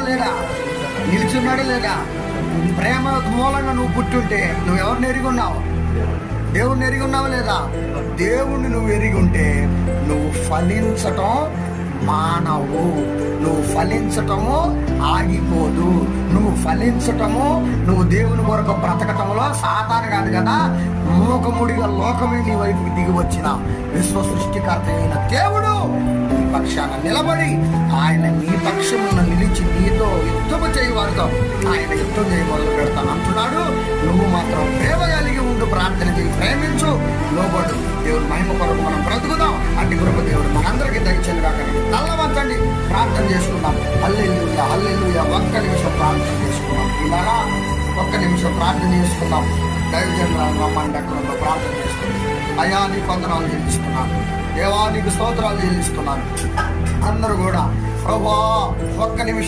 లేడా, నిలుచున్నాడా లేదా? ప్రేమ మూలంగా నువ్వు పుట్టుంటే నువ్వు ఎవరిని ఎరిగి ఉన్నావు? దేవుణ్ణి ఎరిగి ఉన్నావు లేదా? దేవుణ్ణి నువ్వు ఎరిగి ఉంటే నువ్వు ఫలించటం మానవు. నువ్వు ఫలించటము ఆగిపోదు. నువ్వు ఫలించటము, నువ్వు దేవుని కొరకు బ్రతకటంలో సాతాను కాదు కదా, మూకముడిగా లోకమే నీ వైపుకి దిగి వచ్చిన విశ్వ సృష్టికర్త అయిన దేవుడు నీ పక్షాన నిలబడి ఆయన నీ పక్షమున నిలిచి నీతో యుద్ధము చేయవారితో ఆయన యుద్ధం చేయ మొదలు పెడతాను అంటున్నాడు. నువ్వు మాత్రం ప్రేమ కలిగి ఉండు, ప్రార్థన చేయి, ప్రేమించు, లోబడు. దేవుడు మహిమ కొరకు మనం బ్రతుకుదాం. అట్టి కృప దేవుడు మనందరికీ దయచేయండి కాక. తల్లవంచండి, ప్రార్థన చేసుకుందాం. హల్లెలూయా, హల్లెలూయా. ఒక్క నిమిషం ప్రార్థన చేసుకుందాం. ఇలా ఒక్క నిమిషం ప్రార్థన చేసుకుందాం. దైవజనులను రమ్మండి, అక్కడ ప్రార్థన చేసుకుందాం. అయ్యా నీకు వందనాలు చెల్లిస్తున్నాను, దేవా నీకు స్తోత్రాలు చెల్లిస్తున్నాను. అందరూ కూడా ప్రభువా ఒక్క నిమిషం